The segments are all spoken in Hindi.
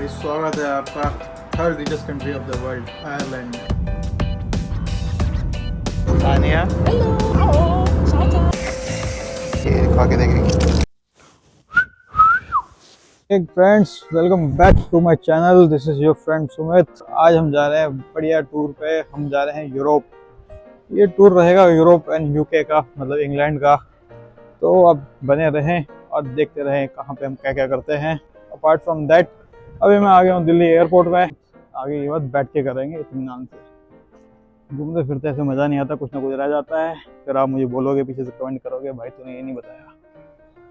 भाई, स्वागत है आपका third richest country of the world Ireland में। सानिया ये खा के देखेंगे। Hey friends, welcome back to my channel. This is your friend Sumit. आज हम जा रहे हैं बढ़िया टूर पे। हम जा रहे हैं यूरोप। ये टूर रहेगा यूरोप एंड यूके का, मतलब इंग्लैंड का। तो अब बने रहें और देखते रहें कहाँ पे हम क्या क्या करते हैं। अपार्ट फ्रॉम दैट, अभी मैं आ गया हूँ दिल्ली एयरपोर्ट में। आगे ये बात बैठ के करेंगे इत्मीनान से। घूमते फिरते ऐसे मज़ा नहीं आता, कुछ ना कुछ रह जाता है। फिर आप मुझे बोलोगे, पीछे से कमेंट करोगे, भाई तूने ये नहीं बताया।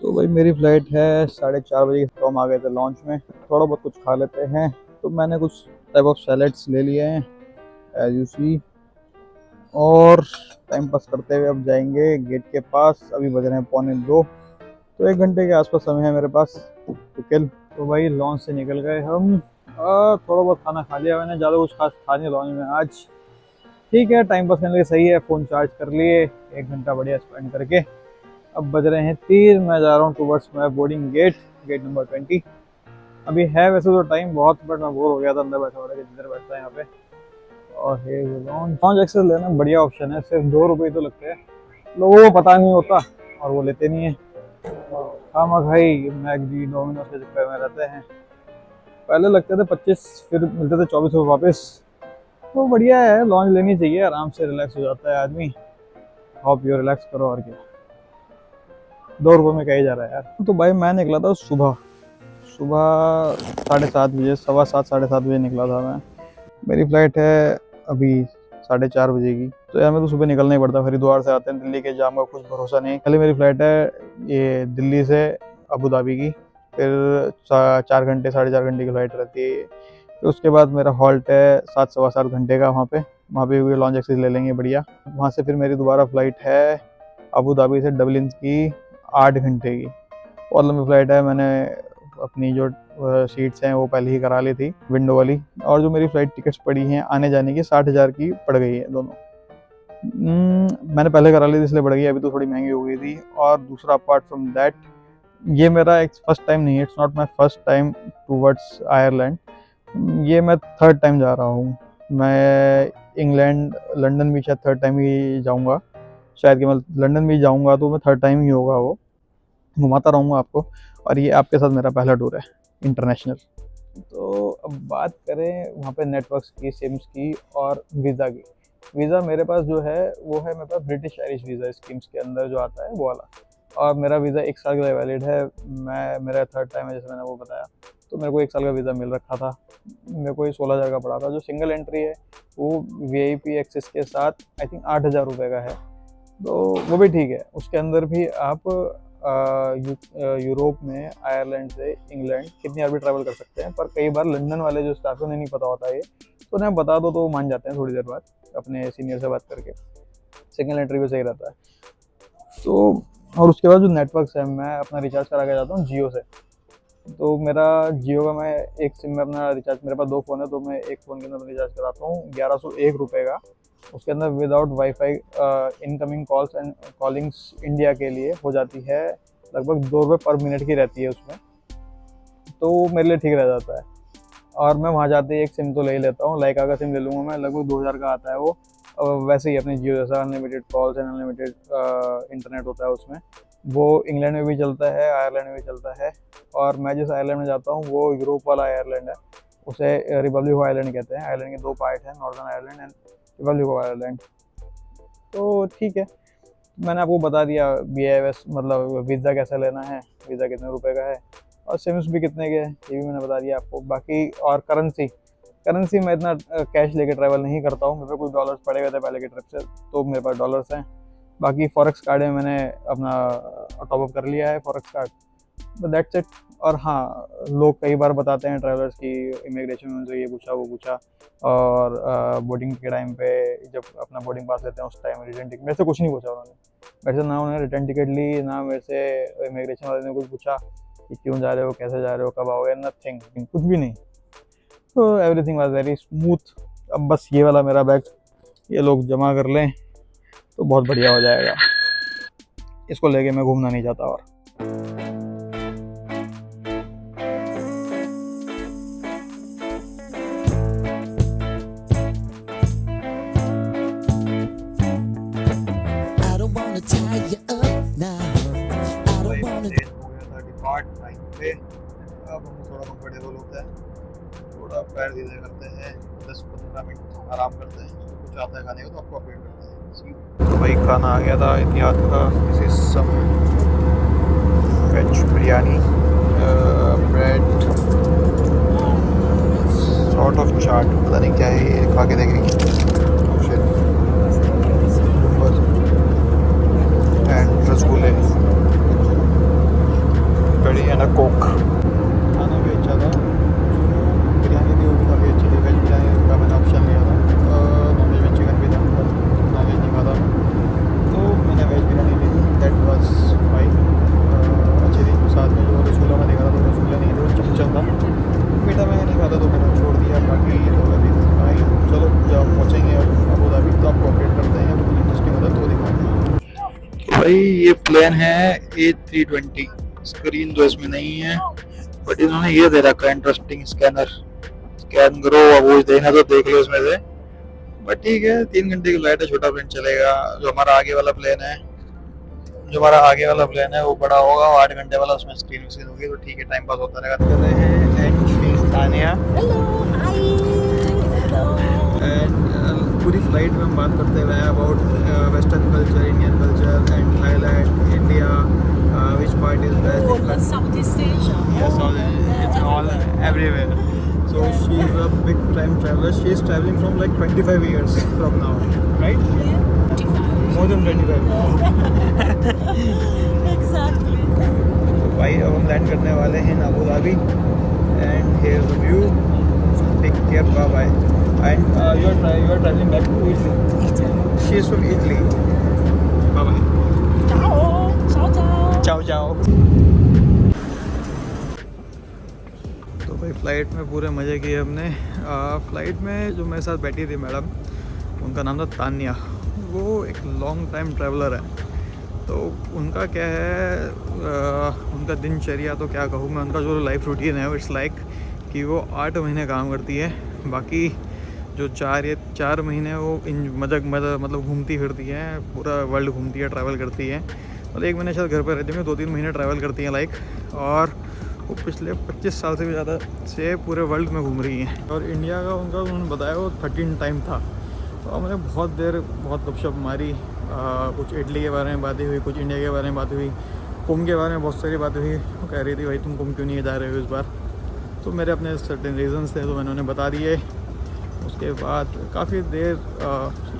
तो भाई मेरी फ़्लाइट है 4:30 बजे। तो हम आ गए थे लॉन्च में। थोड़ा बहुत कुछ खा लेते हैं। तो मैंने कुछ टाइप ऑफ सैलेड्स ले लिए हैं एज यू सी, और टाइम पास करते हुए अब जाएंगे गेट के पास। अभी बज रहे हैं 1:45, तो 1 घंटे के आसपास समय है मेरे पास टू किल। तो भाई लॉन्च से निकल गए हम। थोड़ा बहुत खाना खा लिया मैंने, ज़्यादा कुछ खास खा नहीं लॉन्च में आज। ठीक है, टाइम पास करने के लिए सही है। फ़ोन चार्ज कर लिए, 1 घंटा बढ़िया स्पेंड करके अब बज रहे हैं 3। मैं जा रहा हूँ towards my boarding gate, gate number 20। अभी है वैसे तो टाइम बहुत, बट मैं बोर हो गया था अंदर बैठा हुआ, जिधर बैठता है यहाँ पे। और है लॉन्च एक्सेस लेना बढ़िया ऑप्शन है। सिर्फ 2 रुपये तो लगते हैं, लोगों को पता नहीं होता और वो लेते नहीं है। खामा भाई मैकडी डोमिनोज के चक्कर में रहते हैं। पहले लगते थे 25, फिर मिलते थे 24 रुपये वापस। तो बढ़िया है, लॉन्च लेनी चाहिए, आराम से रिलैक्स हो जाता है आदमी। होप यू रिलैक्स करो, और क्या। 2 रुपये में कहीं जा रहा है यार। तो भाई मैं निकला था सुबह 7:30 बजे, 7:15 7:30 बजे निकला था मैं। मेरी फ़्लाइट है अभी 4:30 बजे की। तो यार मैं तो सुबह निकलना ही पड़ता, हरिद्वार से आते हैं दिल्ली के जाम का कुछ भरोसा नहीं। पहले मेरी फ़्लाइट है ये दिल्ली से अबू धाबी की, फिर 4 घंटे 4.5 घंटे की फ़्लाइट रहती है। फिर उसके बाद मेरा हॉल्ट है 7 सवा 7 घंटे का वहाँ पे लॉन्च एक्सेस ले लेंगे बढ़िया। वहाँ से फिर मेरी दोबारा फ़्लाइट है अबू धाबी से डबलिन की 8 घंटे की। बहुत लंबी फ़्लाइट है। मैंने अपनी जो सीट्स हैं वो पहले ही करा ली थी, विंडो वाली। और जो मेरी फ़्लाइट टिकट्स पड़ी हैं आने जाने की, 60,000 की पड़ गई है दोनों। मैंने पहले करा ली थी इसलिए बढ़ गई, अभी तो थोड़ी महंगी हो गई थी। और दूसरा अपार्ट फ्रॉम दैट, ये मेरा एक फर्स्ट टाइम नहीं है, it's not my first time towards Ireland. ये मैं थर्ड टाइम जा रहा हूँ। मैं इंग्लैंड लंदन भी शायद थर्ड टाइम ही जाऊँगा, शायद कि मैं लंदन भी जाऊँगा तो मैं थर्ड टाइम ही होगा वो। घुमाता रहूँगा आपको। और ये आपके साथ मेरा पहला टूर है इंटरनेशनल। तो अब बात करें वहाँ पे नेटवर्क्स की, सिम्स की और वीज़ा की। वीज़ा मेरे पास जो है वो है, मेरे पास ब्रिटिश आयरिश वीज़ा स्कीम्स के अंदर जो आता है वो वाला। और मेरा वीज़ा 1 साल के लिए वैलिड है। मेरा थर्ड टाइम है, जैसे मैंने वो बताया। तो मेरे को 1 साल का वीज़ा मिल रखा था। मेरे को ये 16,000 का पड़ा था। जो सिंगल एंट्री है वो VIP एक्सेस के साथ आई थिंक 8,000 रुपये का है। तो वो भी ठीक है। उसके अंदर भी आप यूरोप में आयरलैंड से इंग्लैंड कितनी बार भी ट्रैवल कर सकते हैं। पर कई बार लंदन वाले जो स्टाफ है उन्हें नहीं पता होता है ये, तो उन्हें बता दो तो वो मान जाते हैं थोड़ी देर बाद अपने सीनियर से बात करके। सिंगल एंट्री भी सही रहता है। तो और उसके बाद जो नेटवर्क्स है, मैं अपना रिचार्ज करा के जाता हूँ जियो से। तो मेरा जियो का, मैं एक सिम में अपना रिचार्ज, मेरे पास 2 फ़ोन है तो मैं एक फ़ोन के अंदर रिचार्ज कराता हूँ 1101 रुपये का। उसके अंदर without WiFi incoming calls and callings India के लिए हो जाती है लगभग 2 रुपये पर मिनट की रहती है उसमें। तो मेरे लिए ठीक रह जाता है। और मैं वहाँ जाते ही एक सिम तो ले ही लेता हूँ, लाइका का सिम ले लूँगा मैं, लगभग 2000 का आता है वो। वैसे ही अपने जियो जैसा unlimited calls and unlimited internet होता है उसमें। वो इंग्लैंड में भी चलता है, आयरलैंड में भी चलता है। और मैं जिस आयरलैंड में जाता हूँ वो यूरोप वाला आयरलैंड है, उसे रिपब्लिक आयरलैंड कहते हैं। आयरलैंड के 2 पार्ट हैं, northern Ireland and Republic Ireland. तो ठीक है, मैंने आपको बता दिया BIS मतलब वीज़ा कैसे लेना है, वीज़ा कितने रुपए का है, और सिम्स भी कितने के हैं ये भी मैंने बता दिया आपको। बाकी और करेंसी मैं इतना कैश लेके ट्रैवल नहीं करता हूँ। मेरे पे कुछ डॉलर्स पड़े हुए थे पहले की ट्रिप से, तो मेरे पास डॉलर्स हैं। बाकी फॉरेक्स कार्ड में मैंने अपना टॉपअप कर लिया है forex card, but that's it. और हाँ, लोग कई बार बताते हैं ट्रैवलर्स की इमिग्रेशन में उनसे ये पूछा वो पूछा, और बोर्डिंग के टाइम पे जब अपना बोर्डिंग पास लेते हैं उस टाइम रिटर्न टिकट, मेरे से कुछ नहीं पूछा उन्होंने। मेरे से ना उन्होंने रिटर्न टिकट ली, ना मेरे से इमिग्रेशन वाले ने कुछ पूछा कि क्यों जा रहे हो, कैसे जा रहे हो, कब आओगे, नथिंग, कुछ भी नहीं। तो एवरीथिंग वाज वेरी स्मूथ। अब बस ये वाला मेरा बैग ये लोग जमा कर लें तो बहुत बढ़िया हो जाएगा। इसको लेके मैं घूमना नहीं चाहता। और थोड़ा कंफर्टेबल होता है, थोड़ा पैर सीधे करते हैं, 10-15 मिनट आराम करते हैं, तो कुछ आता है खाने को तो आपको अपडेट करते हैं। तो भाई खाना आ गया था इतिहाद का, this is some veg biryani, bread, sort of chaat, पता नहीं क्या है ये, खा के देखेंगे। एंड रसगुल्ले, कड़ी एंड अ कोक। खाना भी अच्छा था, बिरयानी थी वो भी काफ़ी अच्छी थी। वेज बिरयानी का मैंने ऑप्शन लिया था, नॉन वेज में चिकन भी था पर नॉन वेज नहीं खाता तो मैंने वेज बिरयानी ली थी। दैट वाज फाइन, अच्छी थी। साथ में जो रसगुल्ला मैं देखा था तो रसगुल्ला नहीं था, चमचम था। मीठा मैं नहीं खाता तो मैंने छोड़ दिया, बाकी तो अभी भाई चलो जब पहुँचेंगे अबू धाबी तो आपको अपडेट करते हैं, अगर कुछ इंटरेस्टिंग होता है तो दिखाएंगे। भाई ये प्लेन है A320, स्क्रीन तो इसमें नहीं है बट इन्होंने ये दे रखा है इंटरेस्टिंग स्कैनर, स्कैन करो वो देखना तो देख लो इसमें से। बट ठीक है, 3 घंटे की फ्लाइट है, छोटा प्लेन चलेगा। जो हमारा आगे वाला प्लेन है वो बड़ा होगा, 8 घंटे वाला, उसमें स्क्रीन होगी तो ठीक है, टाइम पास होता रहेगा। कर रहे हैं and she is Tania. And पूरी फ्लाइट में हम बात करते हुए about western culture, Indian culture and Thailand, India, which part is best? All the Southeast Asia. Yes, it's all everywhere. So she is a big time traveler. She is traveling from like 25 years from now, right? Yeah. 25. More than 25. Exactly. तो भाई अब हम लैंड करने वाले हैं Abu Dhabi and here is the view. Take care, bye bye. And you are traveling back to Italy. Italy. She is from Italy. Bye bye. Ciao. Ciao ciao. चाओ चाओ। तो भाई फ्लाइट में पूरे मज़े किए हमने। फ्लाइट में जो मेरे साथ बैठी थी मैडम, उनका नाम था तानिया। वो एक लॉन्ग टाइम ट्रैवलर है, तो उनका क्या है, उनका दिनचर्या तो क्या कहूँ मैं, उनका जो लाइफ रूटीन है इट्स लाइक कि वो 8 महीने काम करती है, बाकी जो 4 महीने वो मतलब घूमती फिरती है, पूरा वर्ल्ड घूमती है, ट्रैवल करती है। मतलब 1 महीने शायद घर पर रहती हैं, 2-3 महीने ट्रैवल करती हैं लाइक। और वो पिछले 25 साल से भी ज़्यादा से पूरे वर्ल्ड में घूम रही हैं। और इंडिया का उनका उन्होंने बताया वो 13 टाइम था। तो हमने बहुत देर बहुत गपशप मारी, कुछ इटली के बारे में बातें हुई, कुछ इंडिया के बारे में बातें हुई, कुंभ के बारे में बहुत सारी बातें हुई। वो कह रही थी भाई तुम कुंभ क्यों नहीं जा रहे हो इस बार, तो मेरे अपने सर्टेन रीज़न्स थे तो मैंने उन्हें बता दिए। उसके बाद काफ़ी देर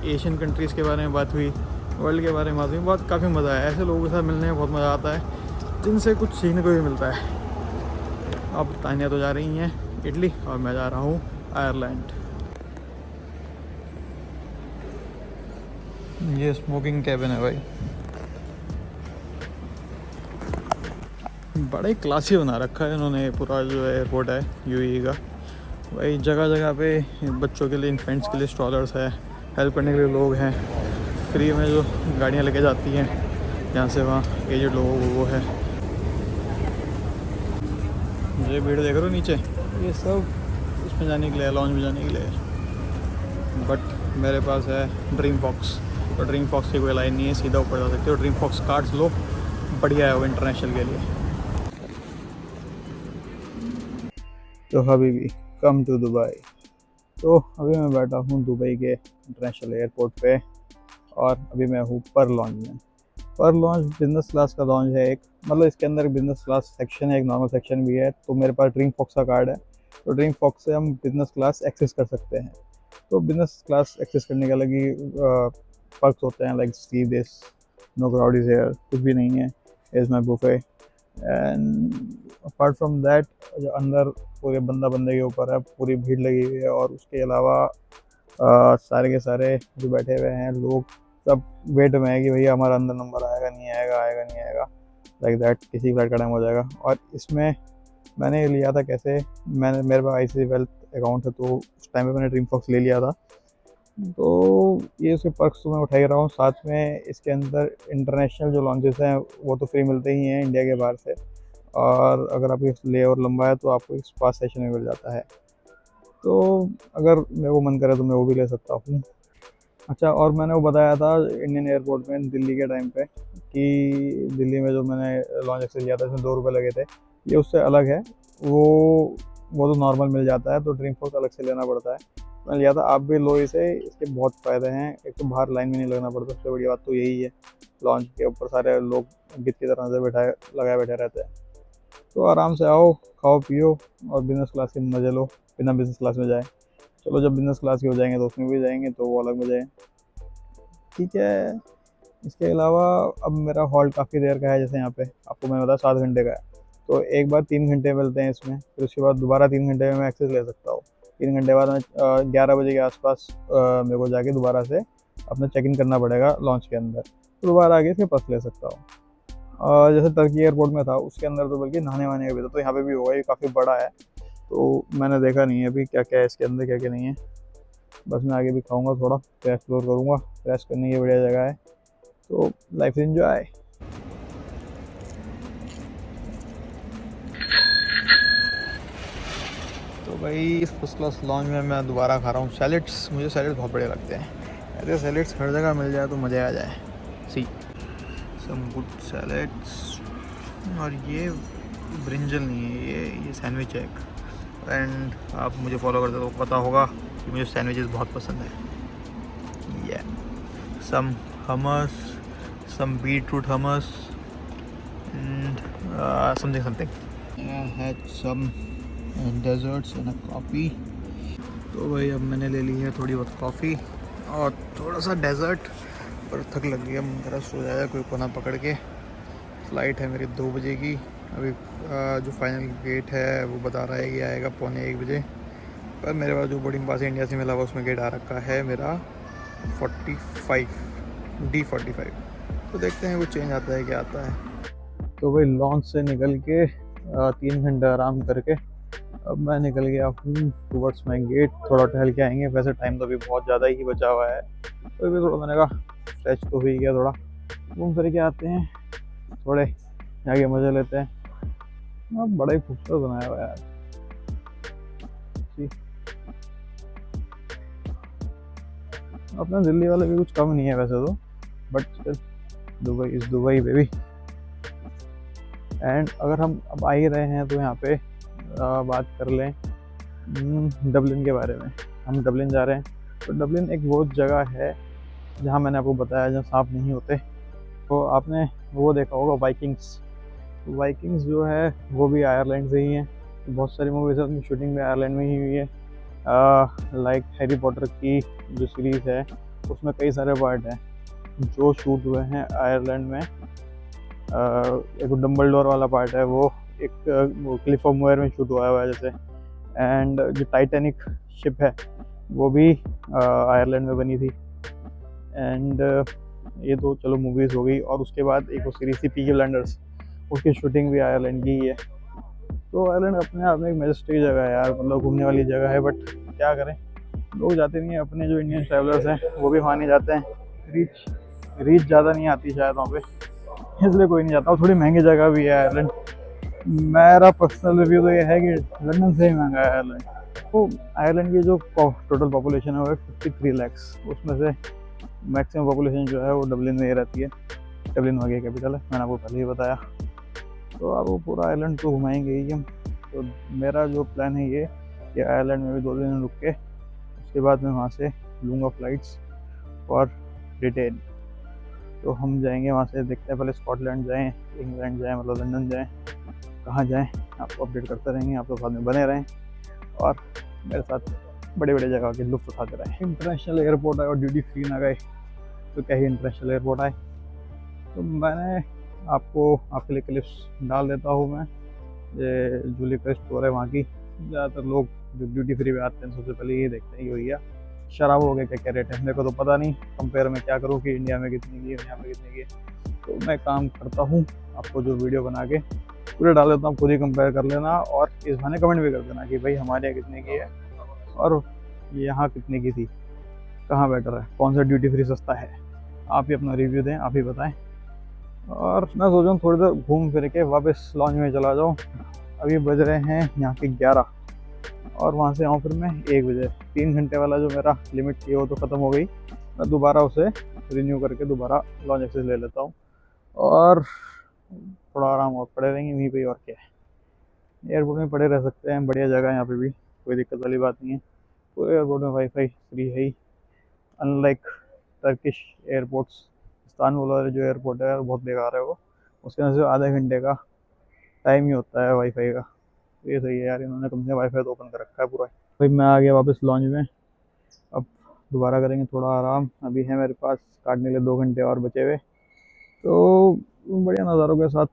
एशियन कंट्रीज़ के बारे में बात हुई, वर्ल्ड के बारे में बात हुई। बहुत काफ़ी मज़ा आया, ऐसे लोगों के साथ मिलने में बहुत मज़ा आता है जिनसे कुछ सीखने को भी मिलता है। अब तानिया तो जा रही हैं इटली और मैं जा रहा हूँ आयरलैंड। ये स्मोकिंग कैबिन है भाई, बड़ा ही क्लासी बना रखा है इन्होंने। पूरा जो एयरपोर्ट है यूएई का, भाई जगह जगह पे बच्चों के लिए, इन्फेंट्स के लिए स्टॉलर्स है, हेल्प करने के लिए लोग हैं, फ्री में जो गाड़ियाँ लेके जाती हैं यहाँ से वहाँ एजेड लोगों को वो है। मुझे भीड़ देख रहे हो नीचे, ये सब इसमें जाने के लिए, लॉन्च में जाने के लिए। बट मेरे पास है ड्रीम फॉक्स, तो ड्रीम फॉक्स की कोई लाइन नहीं है, सीधा ऊपर जा सकते हो। ड्रीम फॉक्स कार्ड्स लो, बढ़िया है वो इंटरनेशनल के लिए। तो हबीबी कम टू दुबई। तो अभी मैं बैठा हूँ दुबई के इंटरनेशनल एयरपोर्ट पे और अभी मैं हूँ पर लॉन्च में। पर लॉन्च बिज़नेस क्लास का लॉन्च है एक, मतलब इसके अंदर बिज़नेस क्लास सेक्शन है, एक नॉर्मल सेक्शन भी है। तो मेरे पास ड्रीम फॉक्स का कार्ड है, तो ड्रीम फॉक्स से हम बिज़नेस क्लास एक्सेस कर सकते हैं। तो बिज़नेस क्लास एक्सेस करने के अलग ही पर्क्स होते हैं, like see this, know crowd is here, कुछ भी नहीं है, is my buffet. And apart from that जो अंदर पूरे बंदे के ऊपर है, पूरी भीड़ लगी हुई है। और उसके अलावा सारे के सारे जो बैठे हुए हैं लोग सब वेट में है कि भैया हमारा अंदर नंबर आएगा नहीं आएगा, लाइक दैट, किसी फ्लाइट का टाइम हो जाएगा। और इसमें मैंने लिया था कैसे, मेरे पास ICICI वेल्थ अकाउंट है, तो उस टाइम पे मैंने ड्रीम फॉक्स ले लिया था। तो ये उसके पर्क्स तो मैं उठा ही रहा हूँ। साथ में इसके अंदर इंटरनेशनल जो लॉन्चेस हैं वो तो फ्री मिलते ही हैं इंडिया के बाहर से, और अगर आपकी ले और लंबा है तो आपको एक स्पा सेशन में मिल जाता है। तो अगर मेरे को मन करे तो मैं वो भी ले सकता हूँ। अच्छा, और मैंने वो बताया था इंडियन एयरपोर्ट में दिल्ली के टाइम पे कि दिल्ली में जो मैंने लॉन्च एक्सेस लिया था इसमें 2 रुपये लगे थे, ये उससे अलग है। वो तो नॉर्मल मिल जाता है, तो ड्रीम फोर्स अलग से लेना पड़ता है। मैंने लिया था, आप भी लो इसे, इसके बहुत फ़ायदे हैं। एक तो बाहर लाइन में नहीं लगना पड़ता, सबसे बड़ी बात तो यही है। लॉन्च के ऊपर सारे लोग गिद्ध की तरह से लगाए बैठे रहते हैं। तो आराम से आओ, खाओ पियो और बिज़नेस क्लास के मज़े लो, बिना बिज़नेस क्लास में जाए। चलो जब बिज़नेस क्लास के हो जाएंगे तो उसमें भी जाएंगे, तो वो अलग मज़े हैं। ठीक है। इसके अलावा अब मेरा हॉल्ट काफ़ी देर का है, जैसे यहाँ पे आपको मैंने बताया 7 घंटे का है, तो एक बार 3 घंटे मिलते हैं इसमें, फिर उसके बाद दोबारा 3 घंटे में मैं एक्सेस ले सकता हूँ। 3 घंटे बाद मैं 11 बजे के आसपास मेरे को जाके दोबारा से अपना चेक इन करना पड़ेगा लॉन्च के अंदर, तो दोबारा आगे इसके पास ले सकता हूँ। जैसे टर्की एयरपोर्ट में था, उसके अंदर तो बल्कि नहाने वहाने का भी था, तो यहाँ पे भी होगा। ये काफ़ी बड़ा है, तो मैंने देखा नहीं है अभी क्या क्या है इसके अंदर, क्या क्या नहीं है। बस मैं आगे भी खाऊंगा, थोड़ा तो एक्सप्लोर करूँगा। रेस्ट करने की बढ़िया जगह है, तो लाइफ एंजॉय। तो भाई इस फर्स्ट क्लास लॉन्च में मैं दोबारा खा रहा हूँ सैलेड्स। मुझे सैलेड्स बहुत बढ़िया लगते हैं, ऐसे सैलेड्स हर जगह मिल जाए तो मज़ा आ जाए। सी सम गुड सैलेड्स। और ये ब्रिंजल नहीं है, ये सैंडविच है एक। एंड आप मुझे फॉलो करते हो तो पता होगा कि मुझे सैंडविचेस बहुत पसंद है। ये सम hummus, some beetroot hummus, and something. I had some desserts and a coffee. तो भाई अब मैंने ले ली है थोड़ी बहुत कॉफ़ी और थोड़ा सा डेजर्ट, पर थक लग गया, मेरा सो जाएगा कोई कोना पकड़ के। फ़्लाइट है मेरी 2 बजे की। अभी जो फाइनल गेट है वो बता रहा है कि आएगा 12:45 बजे, पर मेरे पास जो बोर्डिंग पास इंडिया से मिला हुआ उसमें गेट आ रखा है मेरा 45D45। तो देखते हैं वो चेंज आता है क्या आता है। तो भाई लॉन्च से निकल के 3 घंटे आराम करके अब मैं निकल गया हूँ टूवर्ड्स माई गेट। थोड़ा टहल के आएंगे, वैसे टाइम तो अभी बहुत ज़्यादा ही बचा हुआ है, तो भी थोड़ा मैंने कहा फ्रेश तो हो ही गया, थोड़ा घूम फिर के आते हैं, थोड़े आगे मज़े लेते हैं। अब बड़ा ही खूबसूरत बनाया हुआ है यार। अपना दिल्ली वाले भी कुछ कम नहीं है वैसे तो, but still Dubai is Dubai baby. And अगर हम अब आ ही रहे हैं तो यहाँ पे बात कर लें डबलिन के बारे में। हम डबलिन जा रहे हैं, तो डबलिन एक वो जगह है जहाँ मैंने आपको बताया जहाँ सांप नहीं होते। तो आपने वो देखा होगा वाइकिंग्स। वाइकिंग्स जो है वो भी आयरलैंड से ही है। तो बहुत सारी मूवीज़ है, शूटिंग भी आयरलैंड में ही हुई है। लाइक हैरी पॉटर की जो सीरीज़ है उसमें कई सारे पार्ट हैं जो शूट हुए हैं आयरलैंड में। एक डम्बलडोर वाला पार्ट है, वो एक क्लिफ ऑफ मोयर में शूट हुआ है जैसे। एंड जो टाइटैनिक शिप है वो भी आयरलैंड में बनी थी। एंड ये तो चलो मूवीज़ हो गई, और उसके बाद एक वो सीरीज़ थी पीकी ब्लाइंडर्स, उसकी शूटिंग भी आयरलैंड की ही है। तो आयरलैंड अपने आप में एक मैजेस्टिक जगह है यार, मतलब घूमने वाली जगह है, बट क्या करें लोग जाते नहीं हैं। अपने जो इंडियन ट्रैवलर्स हैं वो भी वहाँ नहीं जाते हैं। रीच ज़्यादा नहीं आती शायद वहाँ पे, इसलिए कोई नहीं जाता। और थोड़ी महंगी जगह भी है आयरलैंड। मेरा पर्सनल रिव्यू तो ये है कि लंदन से ही महंगा है आयरलैंड। तो आयरलैंड की जो टोटल पॉपुलेशन है वो 53 लैक्स, उसमें से मैक्सिमम पॉपुलेशन जो है वो डबलिन में ही रहती है। डबलिन वहाँ की कैपिटल है, मैंने आपको पहले ही बताया। तो अब वो पूरा आयरलैंड तो घुमाएंगे ही हम। तो मेरा जो प्लान है ये कि आयरलैंड में भी 2 दिन रुक के उसके बाद मैं वहाँ से लूँगा फ़्लाइट्स फॉर ब्रिटेन। तो हम जाएंगे वहाँ से, देखते हैं पहले स्कॉटलैंड जाएँ, इंग्लैंड जाएँ, मतलब लंदन जाएँ, कहाँ जाएँ आपको अपडेट करते रहेंगे। आप लोग साथ में बने रहें और मेरे साथ बड़े बड़े जगह के लुत्फ़ उठाते रहें। इंटरनेशनल एयरपोर्ट आए और ड्यूटी फ्री ना गए तो क्या ही इंटरनेशनल एयरपोर्ट आए। तो मैंने आपको आपके लिए क्लिप्स डाल देता हूँ मैं। ये जूली क्रिस्ट स्टोर है वहाँ की। ज़्यादातर लोग जो ड्यूटी फ्री में आते हैं सबसे पहले ये देखते हैं कि भैया शराब हो गया क्या क्या रेट है। मेरे को तो पता नहीं कंपेयर में क्या करूँ कि इंडिया में कितनी की है यहाँ पे कितनी की है। तो मैं काम करता हूँ, आपको जो वीडियो बना के पूरे डाल देता हूँ, खुद ही कंपेयर कर लेना और इस बहाने कमेंट भी कर देना कि भाई हमारे यहाँ कितने की है और यहाँ कितने की थी, कहाँ बेटर है, कौन सा ड्यूटी फ्री सस्ता है। आप ही अपना रिव्यू दें, आप ही बताएं। और मैं सोच रहा हूँ थोड़ी देर घूम फिर के वापस लॉन्च में चला जाऊँ। अभी बज रहे हैं यहाँ के 11 और वहाँ से आऊँ फिर मैं 1 बजे। 3 घंटे वाला जो मेरा लिमिट थी वो तो ख़त्म हो गई। मैं दोबारा उसे रिन्यू करके दोबारा लॉन्च एक्सेस ले लेता हूँ और थोड़ा आराम और पड़े रहेंगे वहीं पे, और क्या है। एयरपोर्ट में पड़े रह सकते हैं, बढ़िया जगह है यहाँ पे भी, कोई दिक्कत वाली बात नहीं है। पूरे एयरपोर्ट में वाईफाई फ्री है ही, अनलाइक टर्किश एयरपोर्ट्स। इस्तानबुल वाले जो एयरपोर्ट है बहुत बेकार है वो, उसके अंदर सिर्फ आधे घंटे का टाइम ही होता है वाईफाई का। ये सही है यार, इन्होंने कम से वाईफाई तो ओपन कर रखा है पूरा। भाई मैं आ गया वापस लॉन्च में, अब दोबारा करेंगे थोड़ा आराम। अभी है मेरे पास काटने के लिए 2 घंटे और बचे हुए, तो बढ़िया नज़ारों के साथ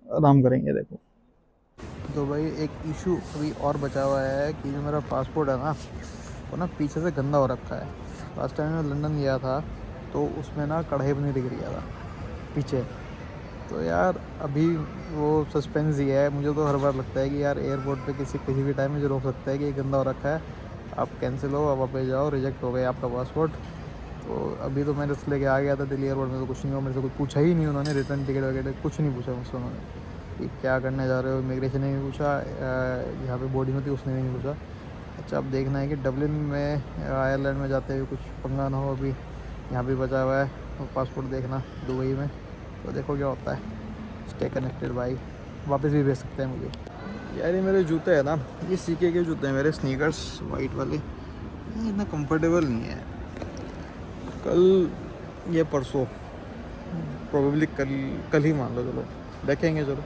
आराम करेंगे। देखो तो भाई एक इशू अभी और बचा हुआ है कि जो मेरा पासपोर्ट है ना, वो ना पीछे से गंदा हो रखा है। लास्ट टाइम मैं लंदन गया था तो उसमें ना कढ़ाई पनीर दिख गया था पीछे। तो यार अभी वो सस्पेंस ही है। मुझे तो हर बार लगता है कि यार एयरपोर्ट पे किसी भी टाइम मुझे रोक सकता है कि ये गंदा हो रखा है, आप कैंसिल हो, आप वापस जाओ, रिजेक्ट हो गया आपका पासपोर्ट। तो अभी तो मैं रिस्क लेके आ गया था दिल्ली एयरपोर्ट में, तो कुछ नहीं हुआ, मेरे से कुछ पूछा ही नहीं उन्होंने, रिटर्न टिकट वगैरह कुछ नहीं पूछा मुझसे उन्होंने कि क्या करने जा रहे हो। इमिग्रेशन ने नहीं पूछा, यहाँ पे बोर्डिंग होती है उसने भी नहीं पूछा। अच्छा अब देखना है कि डबलिन में आयरलैंड में जाते हुए कुछ पंगा ना हो। अभी यहाँ भी बचा हुआ है पासपोर्ट देखना दुबई में, तो देखो क्या होता है। स्टे कनेक्टेड भाई, वापस भी भेज सकते हैं मुझे। यार ये मेरे जूते हैं ना, ये सीके के जूते हैं मेरे, स्नीकर्स वाइट वाले, ये इतना कंफर्टेबल नहीं है। कल ये परसों प्रोबेबली कल ही मान लो, चलो देखेंगे चलो।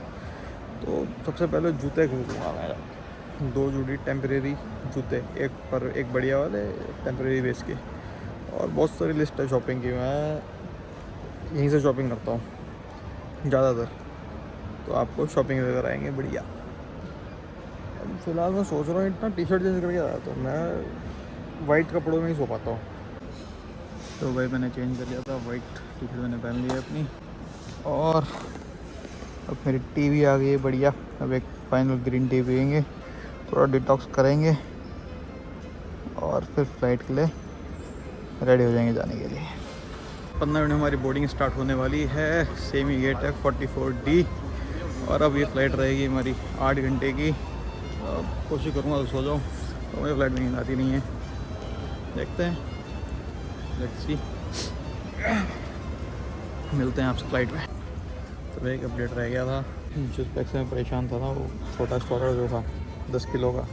तो सबसे पहले जूते खरीदूँगा मेरा, 2 जोड़ी टेम्परेरी जूते, एक बढ़िया वाले, एक टेम्परेरी बेस के। और बहुत सारी लिस्ट है शॉपिंग की, मैं यहीं से शॉपिंग करता हूँ ज़्यादातर, तो आपको शॉपिंग वगैरह आएंगे बढ़िया। अब फिलहाल मैं सोच रहा हूँ इतना टी शर्ट चेंज करके आया, तो मैं वाइट कपड़ों में ही सो पाता हूँ। तो भाई मैंने चेंज कर लिया था, वाइट टी शर्ट मैंने पहन ली है अपनी, और अब मेरी टीवी आ गई है बढ़िया। अब एक फाइनल ग्रीन टी पियेंगे, थोड़ा डिटॉक्स करेंगे और फिर फ्लाइट के लिए रेडी हो जाएंगे जाने के लिए। 15 मिनट में हमारी बोर्डिंग स्टार्ट होने वाली है। सेम ही गेट है 44D, और अब ये फ़्लाइट रहेगी हमारी 8 घंटे की। अब कोशिश करूँगा तो सो जाऊँ, तो मुझे फ़्लाइट में नींद आती नहीं है, देखते हैं, लेट्स सी। मिलते हैं आपसे फ़्लाइट में। तो एक अपडेट रह गया था, जिस बैग से मैं परेशान था ना, वो छोटा स्टोरेज जो था 10 किलो का,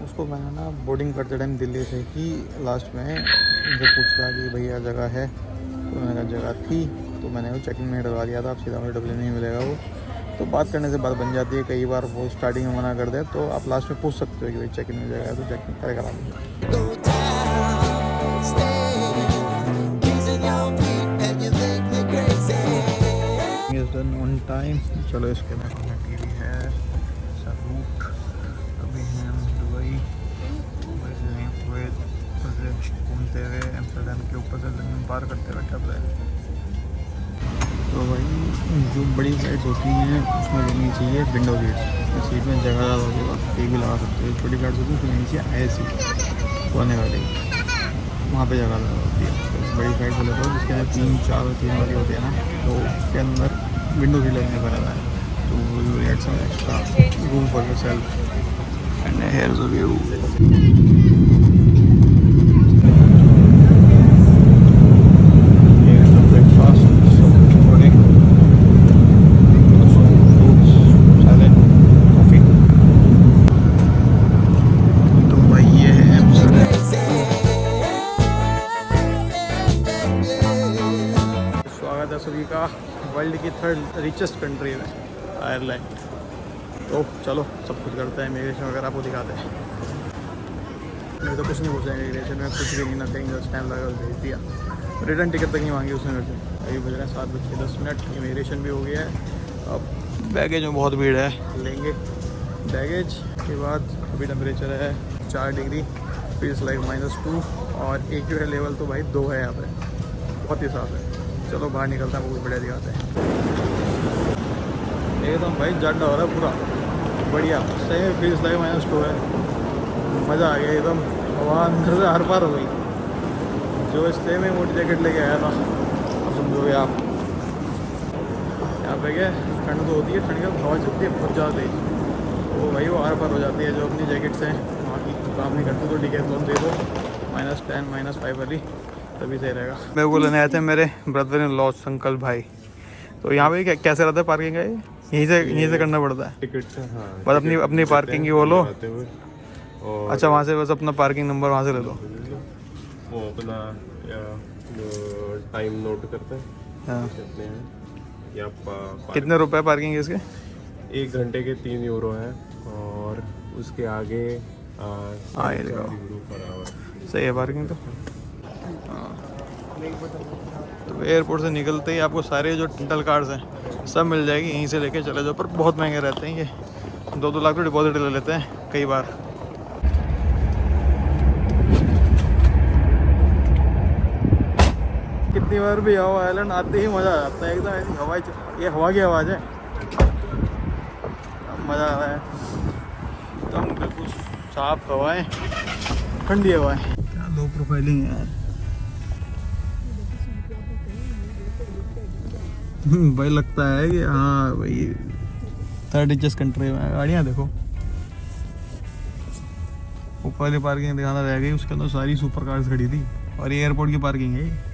उसको मैंने ना बोर्डिंग करते टाइम दिल्ली से ही लास्ट में मुझे पूछा कि भैया जगह है, तो मैंने कहा जगह थी, तो मैंने वो चेकिंग में डलवा दिया था। अब सीधा मुझे डब्ल्यू नहीं मिलेगा वो, तो बात करने से बात बन जाती है। कई बार वो स्टार्टिंग में मना कर दे, तो आप लास्ट में पूछ सकते हो कि भाई चेकिंग में जगह है, तो चेकिंग करेगा आप। Done on time. चलो इसके में टीवी है, रूट। अभी हैं हम दुबई, घूमते हुए एम्स्टर्डम के ऊपर से लंदन पार करते हुए टप रहे। तो भाई जो बड़ी फ्लाइट्स होती हैं उसमें लेनी चाहिए विंडो सीट, सीट में जगह ज़्यादा होती है, टीवी लगा सकते हो। छोटी फ्लाइट्स होती है उसमें लेनी चाहिए ऐसी सोने वाली, वहाँ पे जगह ज़्यादा होती है। तो बड़ी फ्लाइट को लेते हो जिसके अंदर 3 वाली होती है ना, तो उसके अंदर विंडो सीट लगने पर आता है, तो you will get some extra room for yourself. And here is a view. सभी का वर्ल्ड की 3rd रिचेस्ट कंट्री में, आयरलैंड। तो चलो सब कुछ करते हैं, इमिग्रेशन वगैरह आपको दिखाते हैं। मैं तो कुछ नहीं पूछा इमिग्रेशन में, कुछ भी नहीं, ना कहीं जस्ट टाइम लगा भेज दिया। रिटर्न टिकट तक नहीं मांगी उसने मेरे से। अभी बज रहे हैं 7:10, इमिग्रेशन भी हो गया है। अब बैगेज में बहुत भीड़ है, लेंगे बैगेज के बाद। अभी टेम्परेचर है 4 डिग्री, फील्स लाइक -2, और AQI लेवल तो भाई 2 है यहाँ पे, बहुत ही साफ है। चलो बाहर निकलता है, बहुत बढ़िया दिखाते हैं। एकदम भाई जड्डा हो रहा है पूरा बढ़िया, सही में फील्स लाइक -2 है, मज़ा आ गया एकदम। हवा अंदर से हर पार हो गई। जो इसलिए मैं मोटी जैकेट लेके आया था, अब समझोगे आप। यहाँ पे क्या ठंड तो होती है, ठंड की हवा चलती है बहुत ज़्यादा तेज, तो भाई वो हर पार हो जाती है। जो अपनी जैकेट्स हैं वहाँ की काम नहीं करती, तो डिकैथलॉन दे दो -10 -5 वाली, तभी सही रहेगा। मेरे को लेने आए थे मेरे ब्रदर इन लॉ अंकल भाई। तो यहाँ पे कैसे रहता है पार्किंग का ये? यहीं से करना पड़ता है। टिकट से, हाँ, बस अपनी टिकट अपनी देते पार्किंग की हैं वो लो। आते हुए। और अच्छा, वहाँ से बस अपना पार्किंग नंबर वहाँ से ले लो। वो अपना टाइम नोट करते हैं हाँ। कितने हैं, या कितने रुपए पार्किंग है इसके? 1 घंटे के 3 यूरो हैं, और उसके आगे हाँ, ये देखो। 4 यूरो पर आवर। सही है पार्किंग तो। तो एयरपोर्ट से निकलते ही आपको सारे जो टेंटल कार्ड्स हैं सब मिल जाएगी, यहीं से लेके चले जाओ। पर बहुत महंगे रहते हैं ये, 2-2 लाख तो डिपॉजिट ले लेते हैं कई बार। कितनी बार भी आओ आइलैंड, आते ही मज़ा आ जाता है एकदम। ऐसी हवा, ये हवा की आवाज़ है, मज़ा आ रहा है एकदम। बिल्कुल साफ हवाएं, ठंडी हवाएं। क्या लो प्रोफाइलिंग है यार। भाई लगता है कि हाँ भाई थर्ड रिचेस्ट कंट्री में। गाड़ियाँ देखो, ऊपर वाली पार्किंग दिखाना रह गई, उसके अंदर सारी सुपर कार्स खड़ी थी, और ये एयरपोर्ट की पार्किंग है।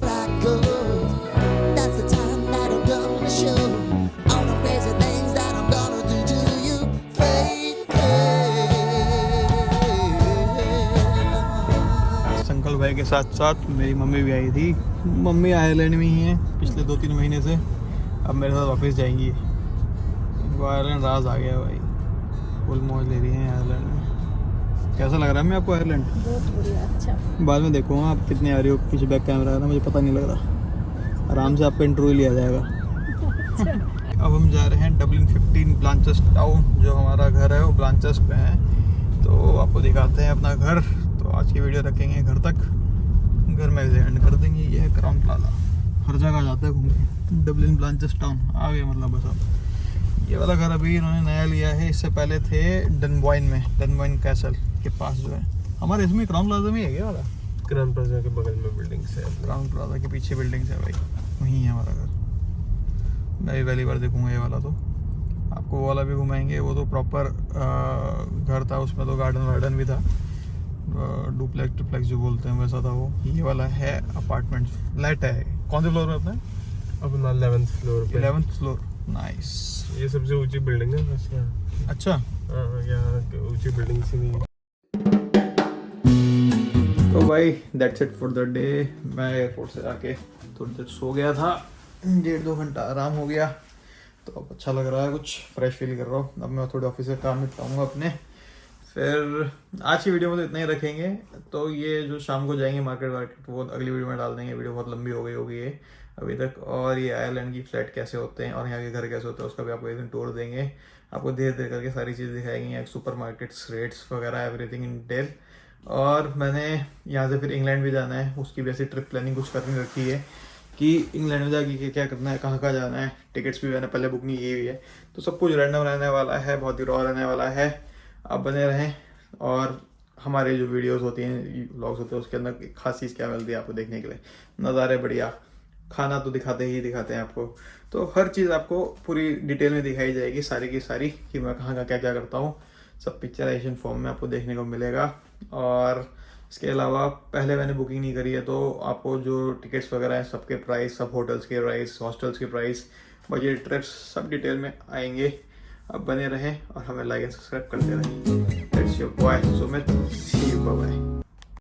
That's the time that I'm gonna show all the crazy things that I'm gonna do to you, baby. संकल भाई के साथ साथ मेरी मम्मी भी आई थी। मम्मी आयरलैंड में ही है पिछले 2-3 महीने से, अब मेरे साथ वापस जाएंगी। इनको आयरलैंड राज आ गया भाई, फुल मौज ले रही हैं आयरलैंड में। कैसा लग रहा है मैं आपको आयरलैंड? बहुत बढ़िया, अच्छा। बाद में देखूँगा आप कितने आ रही हो, पीछे बैक कैमरा है ना, मुझे पता नहीं लग रहा। आराम से आपका इंटरव्यू लिया जाएगा। अब हम जा रहे हैं डबलिन 15 ब्लांचेस टाउन। जो हमारा घर है वो ब्लांचेस पे है, तो आपको दिखाते हैं अपना घर। तो आज की वीडियो रखेंगे घर तक, घर में से एंड कर देंगे। ये है क्राउन प्लाजा, हर जगह जाता है घूम के। डबलिन ब्लांचेस टाउन आ गए मतलब बस। अब ये वाला घर अभी इन्होंने नया लिया है, इससे पहले थे डनबॉइन में, डनबॉइन कैसल के पास जो है। हमारे इसमें क्राउन प्लाजा में है क्या वाला? क्राउन प्लाजा के बगल में बिल्डिंग्स है। क्राउन प्लाजा के पीछे बिल्डिंग्स है भाई, वहीं है हमारा घर। मैं भी पहली बार देखूंगा ये वाला, तो आपको वो वाला भी घुमाएंगे। वो तो प्रॉपर घर था, उसमें तो गार्डन वार्डन भी था, डुप्लेक्स ट्रिप्लेक्स जो बोलते हैं वैसा था वो। ये वाला है अपार्टमेंट, फ्लैट है। कौन से फ्लोर में अपने? अपना 11th फ्लोर पे। 11th floor, nice. ये सबसे ऊंची बिल्डिंग है बस यहाँ। अच्छा, हाँ, यहाँ ऊंची बिल्डिंग सी नहीं है। तो भाई that's it for the day. मैं एयरपोर्ट से आके थोड़ी देर सो गया था, 1.5-2 घंटा आराम हो गया, तो अब अच्छा लग रहा है, कुछ फ्रेश फील कर रहा हूँ। अब मैं थोड़े ऑफिस का काम निपटाऊंगा अपने। फिर आज की वीडियो में तो इतना ही रखेंगे। तो ये जो शाम को जाएंगे मार्केट वो अगली वीडियो में डाल देंगे। वीडियो बहुत लंबी हो गई होगी ये अभी तक। और ये आयरलैंड की फ्लैट कैसे होते हैं और यहाँ के घर कैसे होते हैं उसका भी आपको एक दिन टूर देंगे। आपको धीरे धीरे करके सारी चीज़ दिखाएंगे, सुपर मार्केट्स, रेट्स वगैरह, एवरीथिंग इन डिटेल। और मैंने यहाँ से फिर इंग्लैंड भी जाना है, उसकी भी ऐसी ट्रिप प्लानिंग कुछ करनी रखी है कि इंग्लैंड में जाके क्या करना है, कहाँ कहाँ जाना है। टिकट्स भी मैंने पहले बुक नहीं की हुई है, तो सब कुछ रैंडम रहने वाला है, बहुत ही रॉ रहने वाला है। आप बने रहें। और हमारे जो वीडियोस होती हैं, व्लॉग्स होते हैं, उसके अंदर एक खास चीज़ क्या मिलती है आपको देखने के लिए? नज़ारे बढ़िया, खाना तो दिखाते हैं आपको। तो हर चीज़ आपको पूरी डिटेल में दिखाई जाएगी, सारी की सारी, कि मैं कहाँ का क्या क्या करता हूँ। सब पिक्चराइजेशन फॉर्म में आपको देखने को मिलेगा। और इसके अलावा पहले मैंने बुकिंग नहीं करी है, तो आपको जो टिकट्स वगैरह हैं सबके प्राइस, सब होटल्स के प्राइस, हॉस्टल्स के प्राइस, बजट ट्रिप्स, सब डिटेल में आएंगे। अब बने रहें और हमें लाइक एंड सब्सक्राइब करते रहें। That's your boy Sumit.